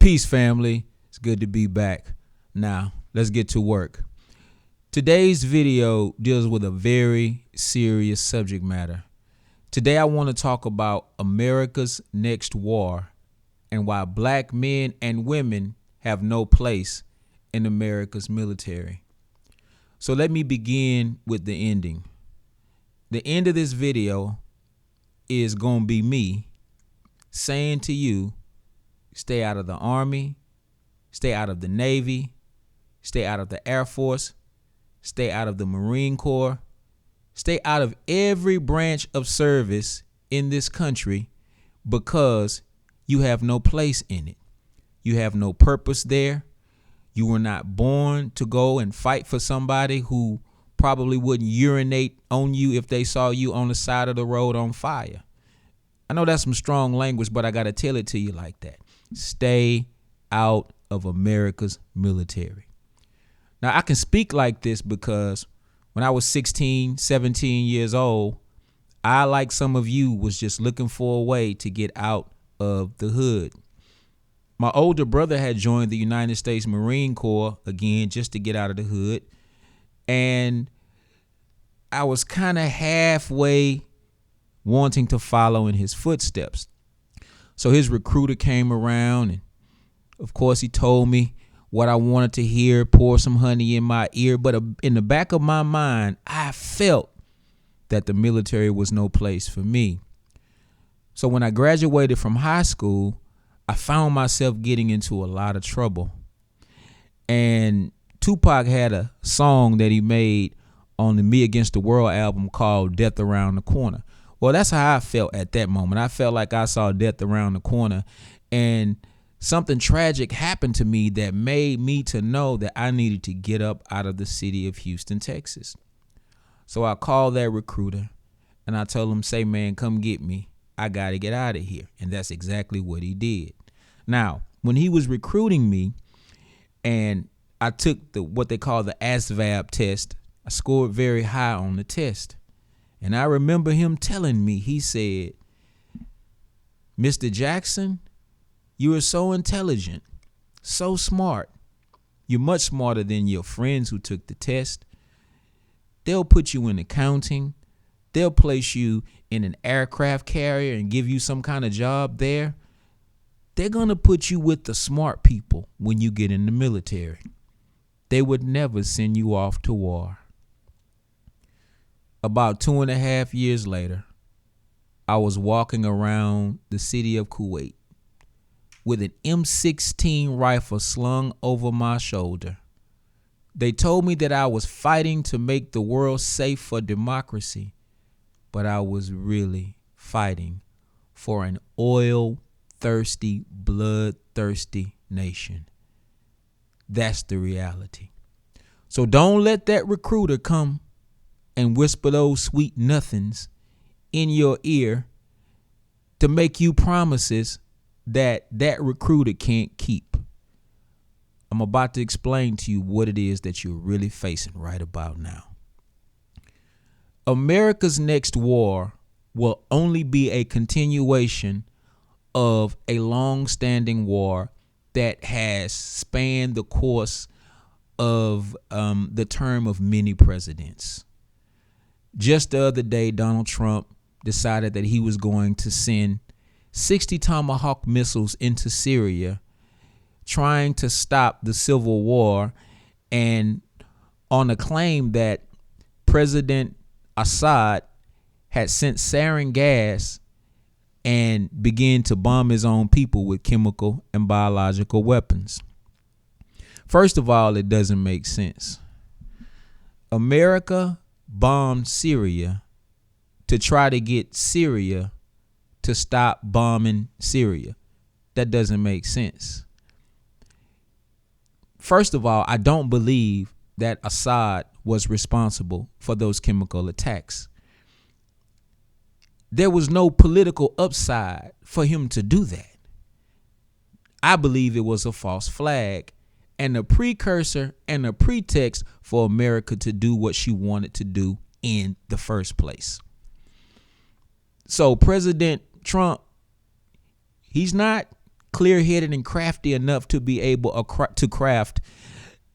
Peace, family. It's good to be back. Now, let's get to work. Today's video deals with a very serious subject matter. Today, I want to talk about America's next war and why black men and women have no place in America's military. So let me begin with the ending. The end of this video is going to be me saying to you, stay out of the Army, stay out of the Navy, stay out of the Air Force, stay out of the Marine Corps, stay out of every branch of service in this country because you have no place in it. You have no purpose there. You were not born to go and fight for somebody who probably wouldn't urinate on you if they saw you on the side of the road on fire. I know that's some strong language, but I got to tell it to you like that. Stay out of America's military. Now, I can speak like this because when I was 16, 17 years old, I, like some of you, was just looking for a way to get out of the hood. My older brother had joined the United States Marine Corps, again, just to get out of the hood. And I was kind of halfway wanting to follow in his footsteps. So his recruiter came around, and of course he told me what I wanted to hear, pour some honey in my ear. But in the back of my mind, I felt that the military was no place for me. So when I graduated from high school, I found myself getting into a lot of trouble. And Tupac had a song that he made on the Me Against the World album called Death Around the Corner. Well, that's how I felt at that moment. I felt like I saw death around the corner, and something tragic happened to me that made me to know that I needed to get up out of the city of Houston, Texas. So I called that recruiter and I told him, say, man, come get me. I got to get out of here. And that's exactly what he did. Now, when he was recruiting me and I took what they call the ASVAB test, I scored very high on the test. And I remember him telling me, he said, Mr. Jackson, you are so intelligent, so smart. You're much smarter than your friends who took the test. They'll put you in accounting. They'll place you in an aircraft carrier and give you some kind of job there. They're going to put you with the smart people when you get in the military. They would never send you off to war. About 2.5 years later, I was walking around the city of Kuwait with an M16 rifle slung over my shoulder. They told me that I was fighting to make the world safe for democracy, but I was really fighting for an oil-thirsty, bloodthirsty nation. That's the reality. So don't let that recruiter come and whisper those sweet nothings in your ear to make you promises that recruiter can't keep. I'm about to explain to you what it is that you're really facing right about now. America's next war will only be a continuation of a long-standing war that has spanned the course of the term of many presidents. Just the other day, Donald Trump decided that he was going to send 60 Tomahawk missiles into Syria, trying to stop the civil war, and on a claim that President Assad had sent sarin gas and began to bomb his own people with chemical and biological weapons. First of all, it doesn't make sense. America bombed Syria to try to get Syria to stop bombing Syria. That doesn't make sense. First of all, I don't believe that Assad was responsible for those chemical attacks. There was no political upside for him to do that. I believe it was a false flag and a precursor and a pretext for America to do what she wanted to do in the first place. So President Trump, he's not clear-headed and crafty enough to be able to craft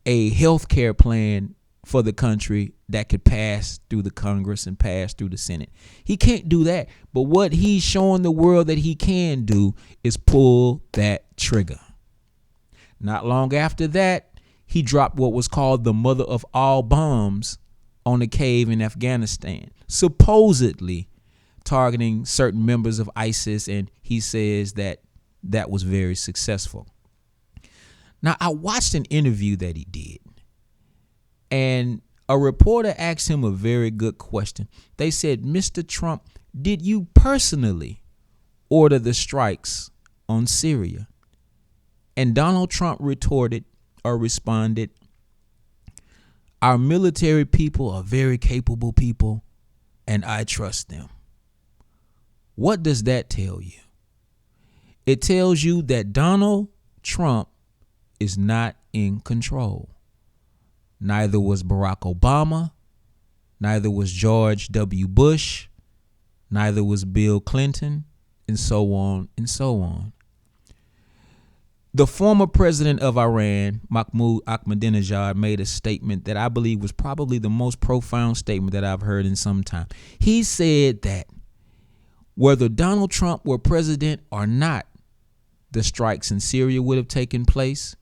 a health care plan for the country that could pass through the Congress and pass through the Senate. He can't do that. But what he's showing the world that he can do is pull that trigger. Not long after that, he dropped what was called the mother of all bombs on a cave in Afghanistan, supposedly targeting certain members of ISIS, and he says that that was very successful. Now, I watched an interview that he did, and a reporter asked him a very good question. They said, "Mr. Trump, did you personally order the strikes on Syria?" And Donald Trump responded, "Our military people are very capable people, and I trust them." What does that tell you? It tells you that Donald Trump is not in control. Neither was Barack Obama, neither was George W. Bush, neither was Bill Clinton, and so on and so on. The former president of Iran, Mahmoud Ahmadinejad, made a statement that I believe was probably the most profound statement that I've heard in some time. He said that whether Donald Trump were president or not, the strikes in Syria would have taken place.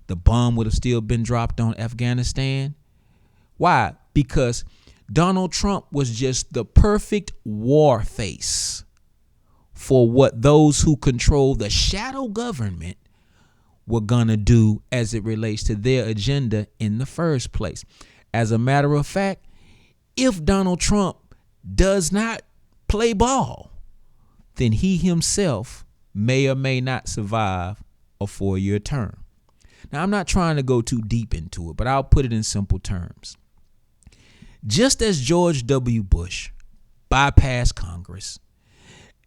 The bomb would have still been dropped on Afghanistan. Why? Because Donald Trump was just the perfect war face for what those who control the shadow government were going to do as it relates to their agenda in the first place. As a matter of fact, if Donald Trump does not play ball, then he himself may or may not survive a 4-year term. Now, I'm not trying to go too deep into it, but I'll put it in simple terms. Just as George W. Bush bypassed Congress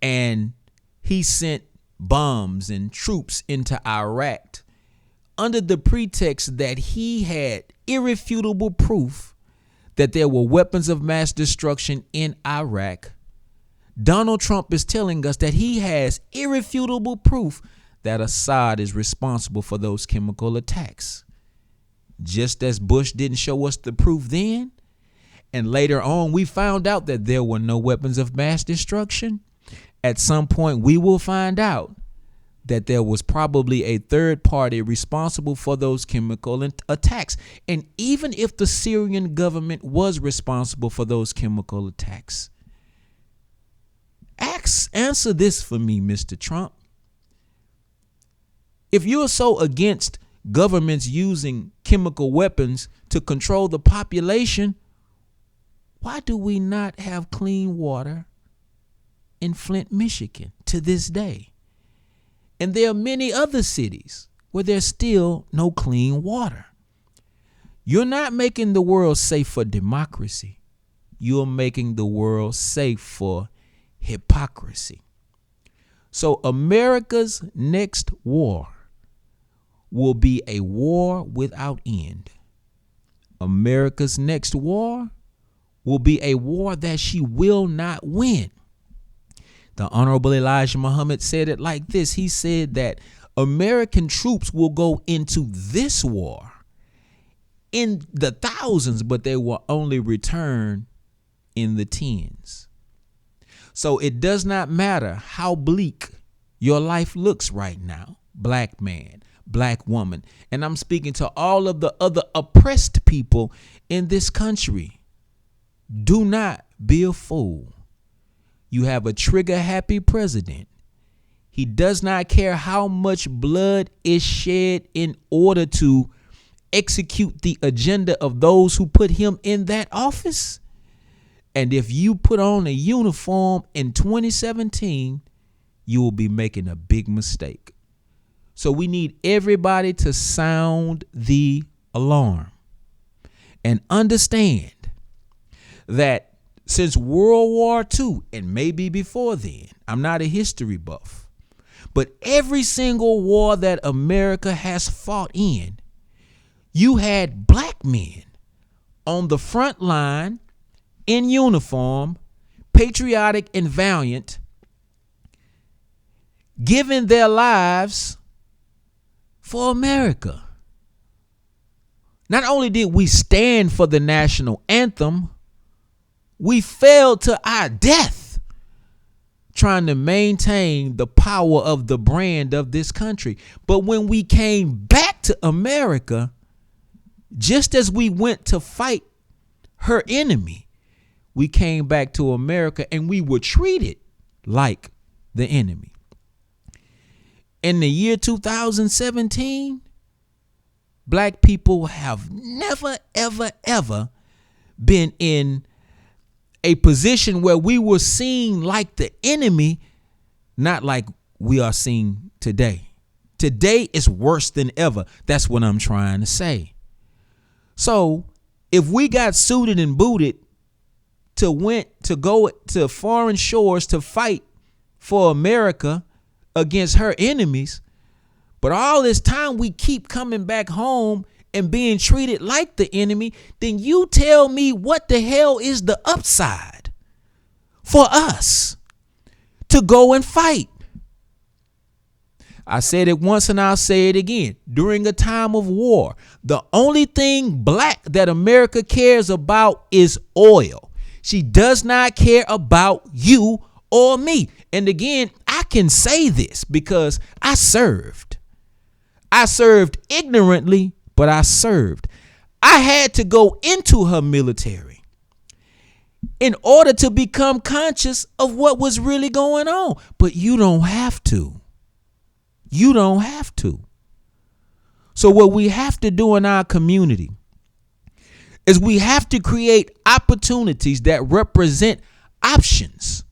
and he sent bombs and troops into Iraq under the pretext that he had irrefutable proof that there were weapons of mass destruction in Iraq, Donald Trump is telling us that he has irrefutable proof that Assad is responsible for those chemical attacks. Just as Bush didn't show us the proof then, and later on we found out that there were no weapons of mass destruction, at some point we will find out that there was probably a third party responsible for those chemical attacks. And even if the Syrian government was responsible for those chemical attacks, answer this for me, Mr. Trump. If you're so against governments using chemical weapons to control the population, why do we not have clean water in Flint, Michigan to this day? And there are many other cities where there's still no clean water. You're not making the world safe for democracy. You're making the world safe for hypocrisy. So America's next war will be a war without end. America's next war will be a war that she will not win. The Honorable Elijah Muhammad said it like this. He said that American troops will go into this war in the thousands, but they will only return in the tens. So it does not matter how bleak your life looks right now, black man, black woman. And I'm speaking to all of the other oppressed people in this country. Do not be a fool. You have a trigger-happy president. He does not care how much blood is shed in order to execute the agenda of those who put him in that office. And if you put on a uniform in 2017, you will be making a big mistake. So we need everybody to sound the alarm and understand that since World War II, and maybe before then, I'm not a history buff, but every single war that America has fought in, you had black men on the front line in uniform, patriotic and valiant, giving their lives for America. Not only did we stand for the national anthem, we fell to our death trying to maintain the power of the brand of this country. But when we came back to America, just as we went to fight her enemy, we came back to America and we were treated like the enemy. In the year 2017, black people have never, ever, ever been in a position where we were seen like the enemy, not like we are seen today. Today is worse than ever. That's what I'm trying to say. So if we got suited and booted to go to foreign shores to fight for America against her enemies, but all this time we keep coming back home and being treated like the enemy, then you tell me what the hell is the upside for us to go and fight? I said it once and I'll say it again. During a time of war, the only thing black that America cares about is oil. She does not care about you or me. And again, I can say this because I served. I served ignorantly, but I served. I had to go into her military in order to become conscious of what was really going on. But you don't have to. You don't have to. So what we have to do in our community is we have to create opportunities that represent options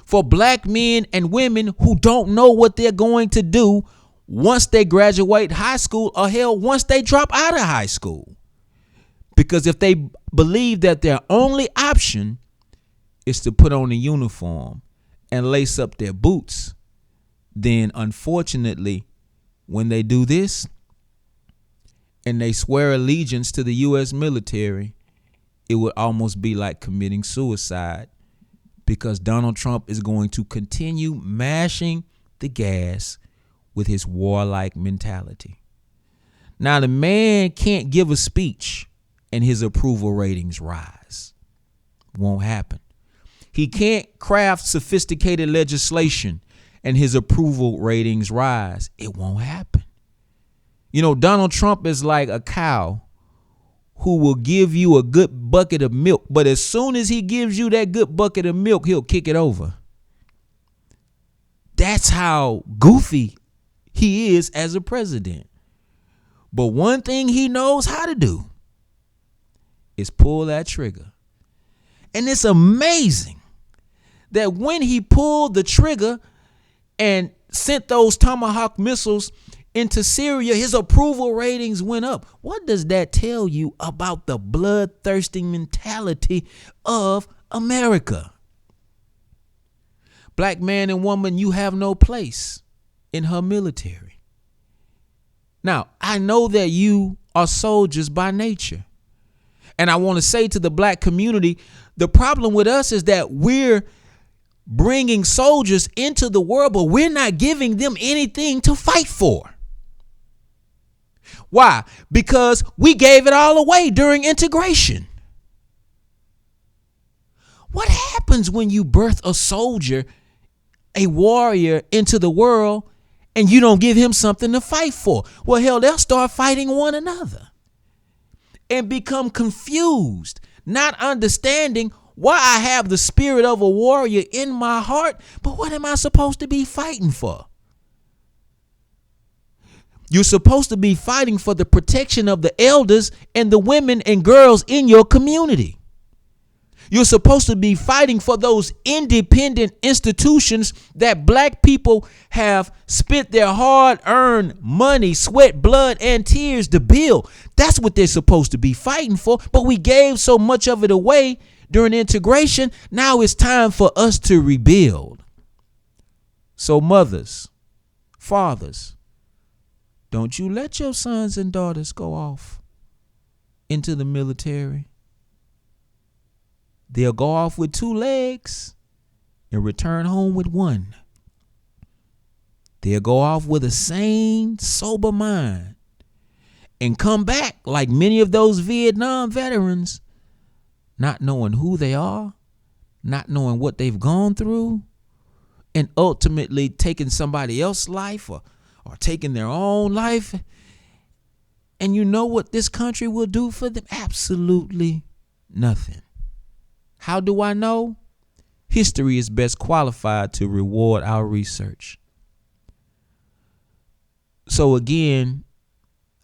for black men and women who don't know what they're going to do once they graduate high school, or hell, once they drop out of high school. Because if they believe that their only option is to put on a uniform and lace up their boots, then unfortunately, when they do this and they swear allegiance to the U.S. military, it would almost be like committing suicide, because Donald Trump is going to continue mashing the gas with his warlike mentality. Now, the man can't give a speech and his approval ratings rise. Won't happen. He can't craft sophisticated legislation and his approval ratings rise. It won't happen. You know, Donald Trump is like a cow who will give you a good bucket of milk, but as soon as he gives you that good bucket of milk, he'll kick it over. That's how goofy he is as a president. But one thing he knows how to do is pull that trigger. And it's amazing that when he pulled the trigger and sent those Tomahawk missiles into Syria, his approval ratings went up. What does that tell you about the bloodthirsty mentality of America? Black man and woman, you have no place in her military. Now, I know that you are soldiers by nature. And I want to say to the black community, the problem with us is that we're bringing soldiers into the world, but we're not giving them anything to fight for. Why? Because we gave it all away during integration. What happens when you birth a soldier, a warrior, into the world and you don't give him something to fight for? Well, hell, they'll start fighting one another and become confused, not understanding why I have the spirit of a warrior in my heart, but what am I supposed to be fighting for? You're supposed to be fighting for the protection of the elders and the women and girls in your community. You're supposed to be fighting for those independent institutions that black people have spent their hard-earned money, sweat, blood, and tears to build. That's what they're supposed to be fighting for. But we gave so much of it away during integration. Now it's time for us to rebuild. So mothers, fathers, don't you let your sons and daughters go off into the military. They'll go off with 2 legs and return home with 1. they'll go off with a sane, sober mind and come back like many of those Vietnam veterans, not knowing who they are, not knowing what they've gone through, and ultimately taking somebody else's life or taking their own life. And you know what this country will do for them? Absolutely nothing. How do I know? History is best qualified to reward our research. So again,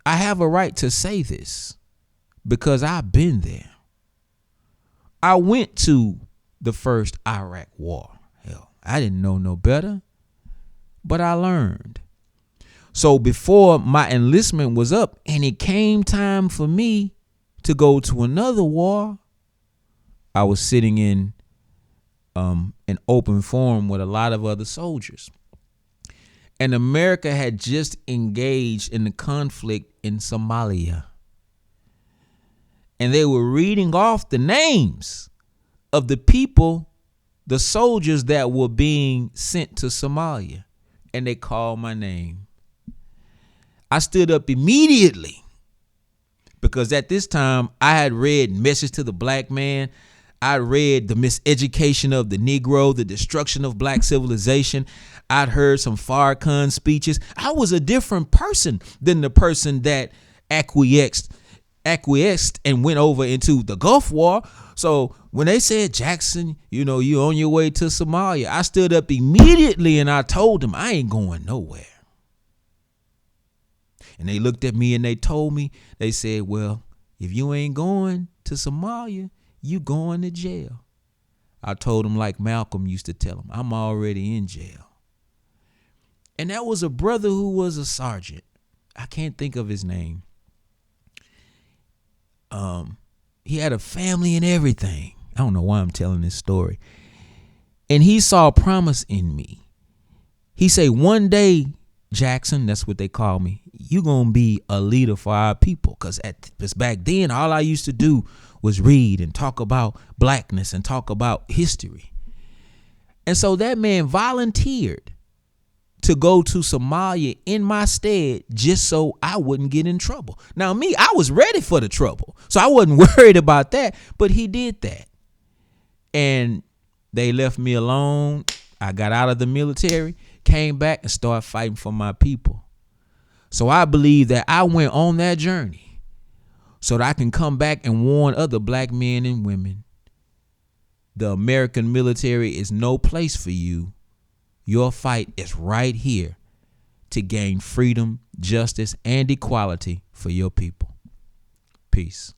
I have a right to say this because I've been there. I went to the first Iraq war. Hell, I didn't know no better, but I learned. So before my enlistment was up and it came time for me to go to another war, I was sitting in an open forum with a lot of other soldiers. And America had just engaged in the conflict in Somalia. And they were reading off the names of the people, the soldiers that were being sent to Somalia. And they called my name. I stood up immediately because at this time I had read Message to the Black Man. I read The Miseducation of the Negro, The Destruction of Black Civilization. I'd heard some Farrakhan speeches. I was a different person than the person that acquiesced and went over into the Gulf War. So when they said, Jackson, you on your way to Somalia, I stood up immediately and I told them I ain't going nowhere. And they looked at me and they told me, they said, well, if you ain't going to Somalia, you going to jail. I told them like Malcolm used to tell them, I'm already in jail. And that was a brother who was a sergeant. I can't think of his name. He had a family and everything. I don't know why I'm telling this story. And he saw promise in me. He said, one day, Jackson, that's what they call me, you gonna be a leader for our people. Because back then, all I used to do was read and talk about blackness and talk about history. And so that man volunteered to go to Somalia in my stead just so I wouldn't get in trouble. Now me, I was ready for the trouble, so I wasn't worried about that, but he did that. And they left me alone. I got out of the military, came back and started fighting for my people. So I believe that I went on that journey so that I can come back and warn other black men and women. The American military is no place for you. Your fight is right here to gain freedom, justice, and equality for your people. Peace.